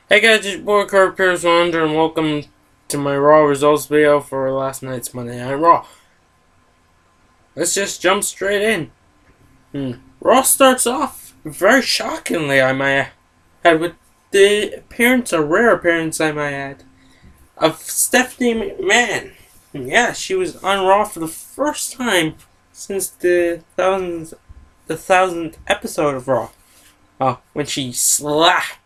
Hey guys, it's your boy Kurt Pierce Wonder, and welcome to my Raw results video for last night's Monday Night Raw. Let's just jump straight in. Raw starts off very shockingly, I might add, with the appearance, a rare appearance, I might add, of Stephanie McMahon. Yeah, she was on Raw for the first time since the thousandth episode of Raw. When she slapped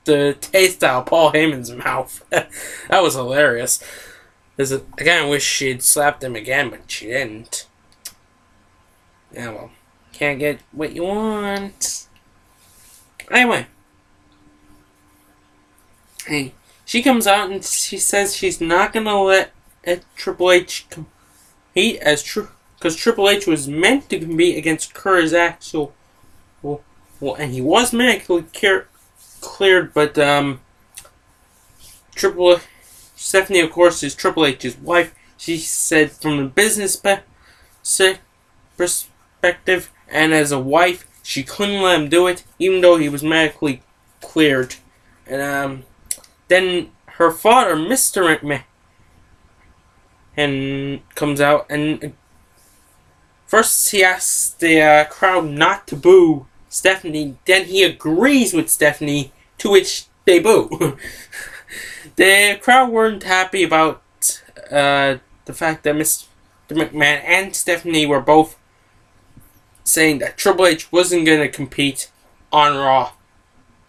the taste out of Paul Heyman's mouth. That was hilarious. I kind of wish she'd slapped him again, but she didn't. Yeah, well, can't get what you want. Anyway, hey, she comes out and she says she's not gonna let Triple H compete because Triple H was meant to compete against Curtis Axel. Well, and he was medically cleared, but Stephanie, of course, is Triple H's wife. She said from the business perspective, and as a wife, she couldn't let him do it, even though he was medically cleared. And then her father, Mr. McMahon, comes out, and first he asks the crowd not to boo Stephanie, then he agrees with Stephanie, to which they boo. The crowd weren't happy about the fact that Mr. McMahon and Stephanie were both saying that Triple H wasn't going to compete on Raw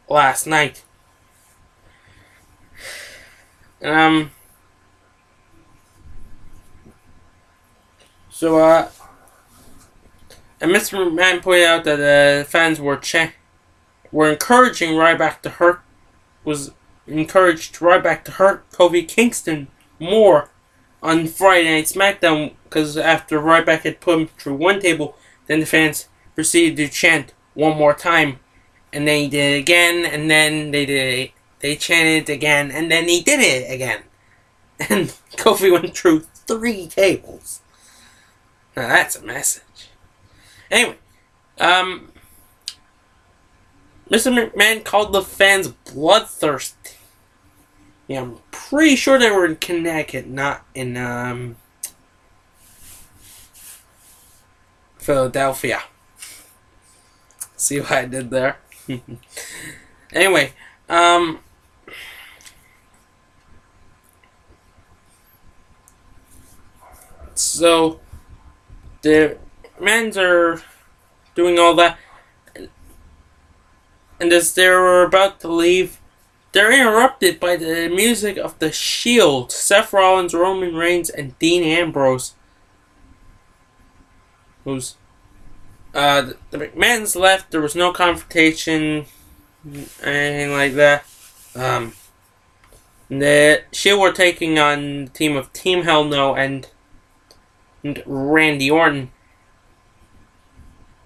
last night. And Mr. McMahon pointed out that the fans were encouraging Ryback to hurt Kofi Kingston more on Friday Night SmackDown, because after Ryback had put him through one table, then the fans proceeded to chant one more time, and then he did it again, and then they chanted again, and then he did it again, and Kofi went through 3 tables. Now that's a message. Anyway, Mr. McMahon called the fans bloodthirsty. Yeah, I'm pretty sure they were in Connecticut, not in Philadelphia. See what I did there? Anyway, so the Mans are doing all that, and as they were about to leave, they're interrupted by the music of The Shield, Seth Rollins, Roman Reigns, and Dean Ambrose. The McMahons left. There was no confrontation, anything like that. The Shield were taking on the team of Team Hell No and Randy Orton.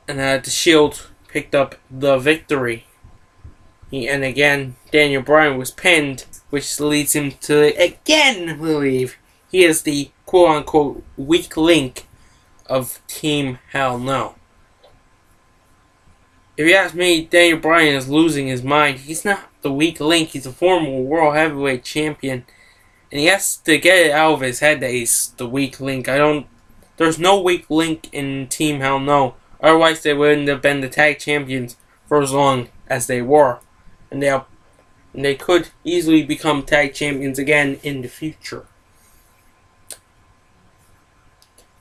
And the Shield picked up the victory. And again, Daniel Bryan was pinned, which leads him to again believe he is the quote-unquote weak link of Team Hell No. If you ask me, Daniel Bryan is losing his mind. He's not the weak link. He's a former World Heavyweight Champion. And he has to get it out of his head that he's the weak link. There's no weak link in Team Hell No. Otherwise, they wouldn't have been the tag champions for as long as they were. And they could easily become tag champions again in the future.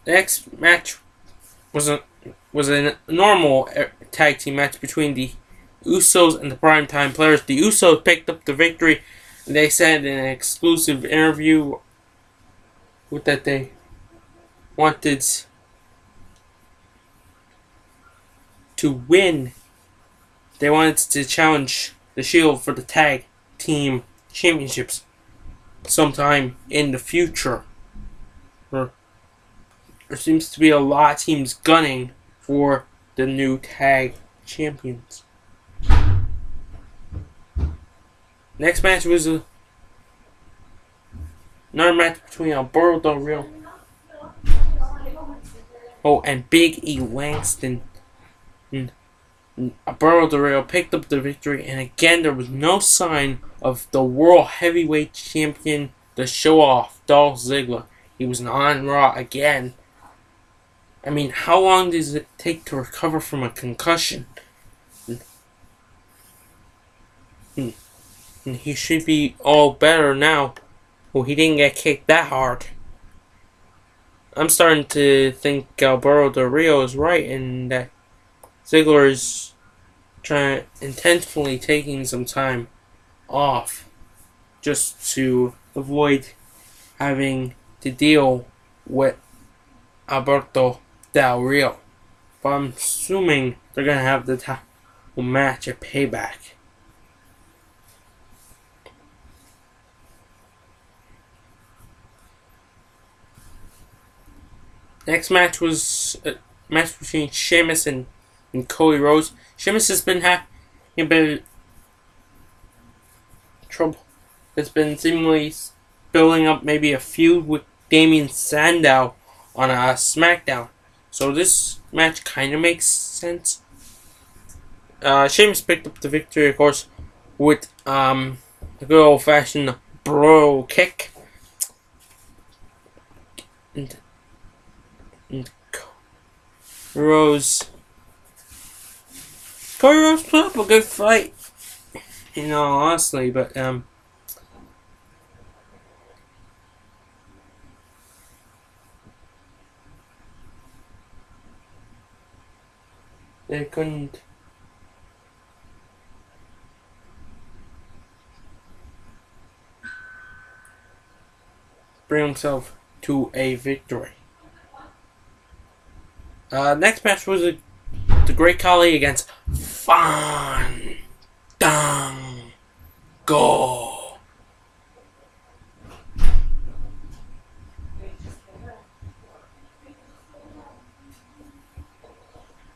The next match was a normal tag team match between the Usos and the Primetime Players. The Usos picked up the victory. And they said in an exclusive interview that they wanted to win. They wanted to challenge the Shield for the tag team championships sometime in the future. There seems to be a lot of teams gunning for the new tag champions. Next match was another match between Alberto Del Rio and Big E Langston. Alberto Del Rio picked up the victory, and again there was no sign of the World Heavyweight Champion, the show-off, Dolph Ziggler. He was on Raw again. I mean, how long does it take to recover from a concussion? And he should be all better now. Well, he didn't get kicked that hard. I'm starting to think Alberto Del Rio is right, and that Ziggler is intentionally taking some time off just to avoid having to deal with Alberto Del Rio. But I'm assuming they're going to have the title match at Payback. Next match was a match between Sheamus and Cody Rhodes. Sheamus has been having a bit of trouble. Has been seemingly building up maybe a feud with Damien Sandow on a SmackDown. So this match kind of makes sense. Sheamus picked up the victory, of course, with a good old-fashioned bro kick. And Cody Rhodes put up a good fight, honestly, but they couldn't bring himself to a victory. Next match was the Great Khali against Fandango.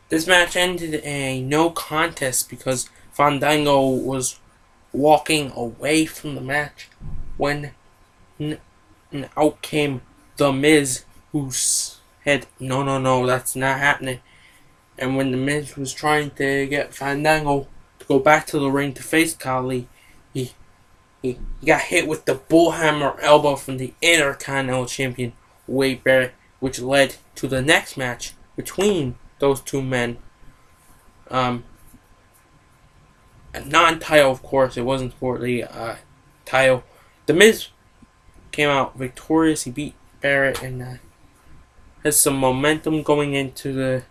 This match ended in a no contest because Fandango was walking away from the match when out came The Miz, who said, no, that's not happening. And when The Miz was trying to get Fandango to go back to the ring to face Khali, he got hit with the bullhammer elbow from the Intercontinental Champion, Wade Barrett, which led to the next match between those two men. A non-title, of course. It wasn't for the title. The Miz came out victorious. He beat Barrett and has some momentum going into the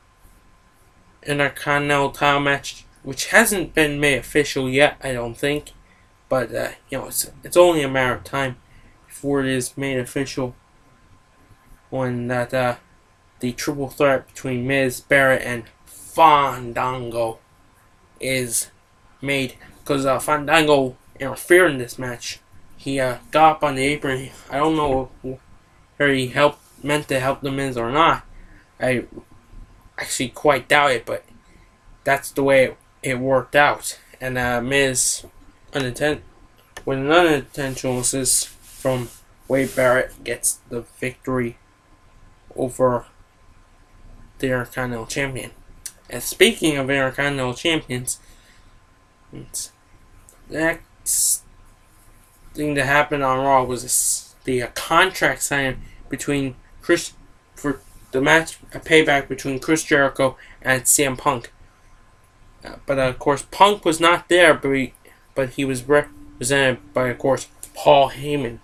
Intercontinental title match, which hasn't been made official yet, I don't think. But it's only a matter of time before it is made official. When that the triple threat between Miz, Barrett, and Fandango is made, because Fandango interfered in this match. He got up on the apron. I don't know whether he meant to help the Miz or not. I actually quite doubt it, but that's the way it worked out. And Miz, with an unintentional assist from Wade Barrett, gets the victory over the Intercontinental Champion. And speaking of Intercontinental Champions, the next thing that happened on Raw was the contract signing between for the match, a payback between Chris Jericho and CM Punk. But of course, Punk was not there, but he was represented by, of course, Paul Heyman.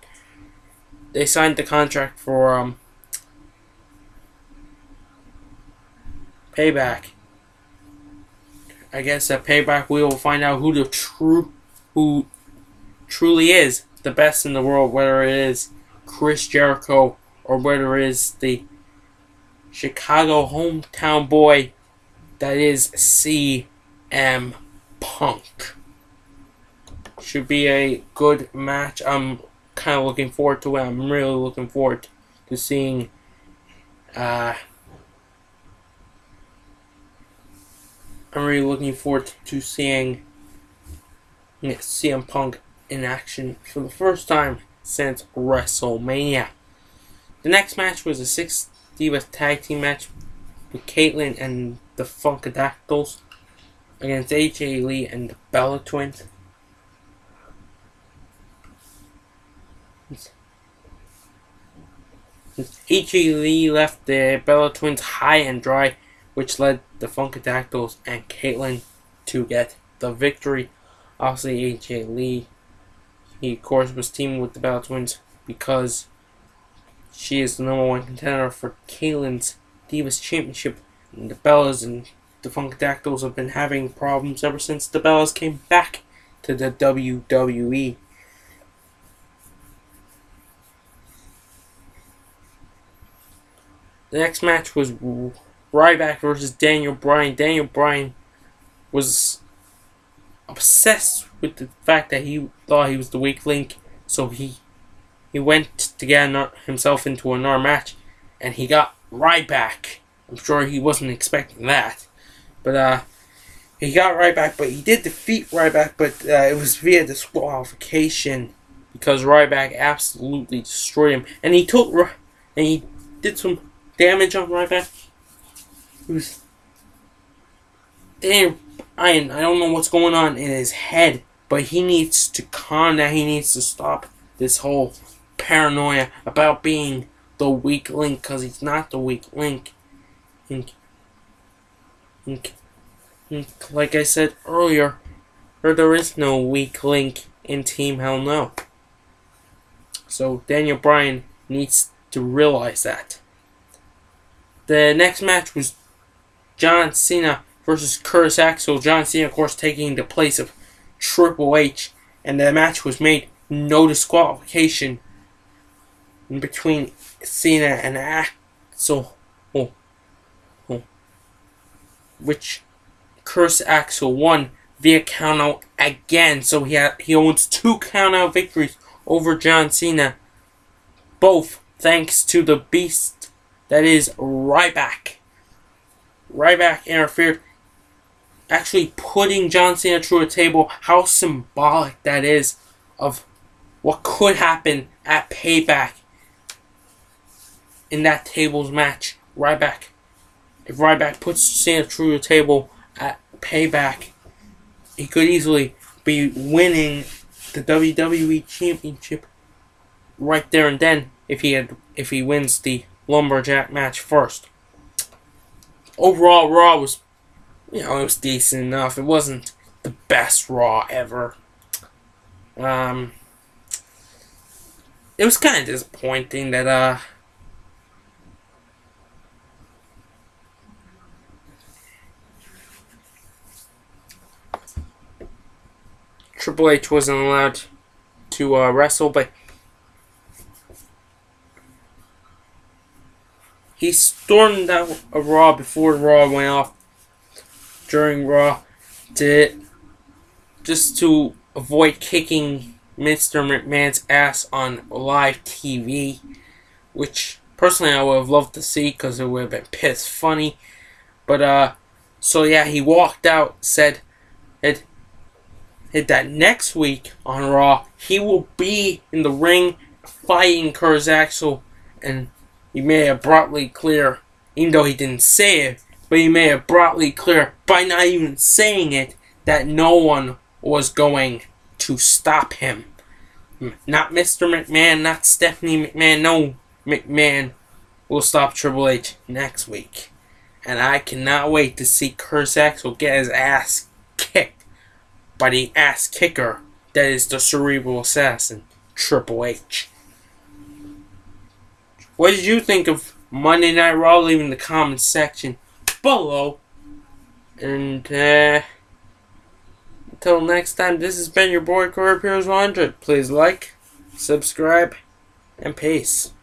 They signed the contract for Payback. I guess at Payback we will find out who truly is the best in the world, whether it is Chris Jericho or whether it is the Chicago hometown boy that is CM Punk. Should be a good match. I'm kind of looking forward to it. I'm really looking forward to seeing CM Punk in action for the first time since WrestleMania. The next match was a 6 Divas tag team match with Caitlyn and the Funkadactyls against AJ Lee and the Bella Twins. AJ Lee left the Bella Twins high and dry, which led the Funkadactyls and Caitlyn to get the victory. Obviously, AJ Lee, he of course was teaming with the Bella Twins because she is the #1 contender for Caitlyn's Divas Championship. And the Bellas and the Funkadactyls have been having problems ever since the Bellas came back to the WWE. The next match was Ryback versus Daniel Bryan. Daniel Bryan was obsessed with the fact that he thought he was the weak link, so he went to get himself into another match, and he got Ryback. I'm sure he wasn't expecting that, but he got Ryback. But he did defeat Ryback, but it was via disqualification because Ryback absolutely destroyed him, and he did some damage on Ryback. It was damn. I don't know what's going on in his head, but he needs to calm down. He needs to stop this whole paranoia about being the weak link, because he's not the weak link. Like I said earlier, there is no weak link in Team Hell No. So Daniel Bryan needs to realize that. The next match was John Cena versus Curtis Axel. John Cena, of course, taking the place of Triple H, and the match was made no disqualification in between Cena and Axel, which Curtis Axel won via countout again. So he owns 2 countout victories over John Cena, both thanks to the beast that is Ryback. Ryback interfered, actually putting John Cena through a table. How symbolic that is of what could happen at Payback in that tables match. If Ryback puts Cena through a table at Payback, he could easily be winning the WWE Championship right there and then if he wins the Lumberjack match first. Overall, Raw was, it was decent enough. It wasn't the best Raw ever. It was kind of disappointing that Triple H wasn't allowed to wrestle, but he stormed out of Raw before Raw went off during Raw just to avoid kicking Mr. McMahon's ass on live TV, which personally I would have loved to see because it would have been piss funny. But so yeah, he walked out, said that next week on Raw he will be in the ring fighting Curtis Axel, and he made it broadly clear, even though he didn't say it, but he made it broadly clear by not even saying it, that no one was going to stop him. Not Mr. McMahon, not Stephanie McMahon. No McMahon will stop Triple H next week. And I cannot wait to see Curtis Axel get his ass kicked by the ass kicker that is the cerebral assassin, Triple H. What did you think of Monday Night Raw? Leave in the comments section below. And until next time, this has been your boy Corey Pierce 100. Please like, subscribe, and peace.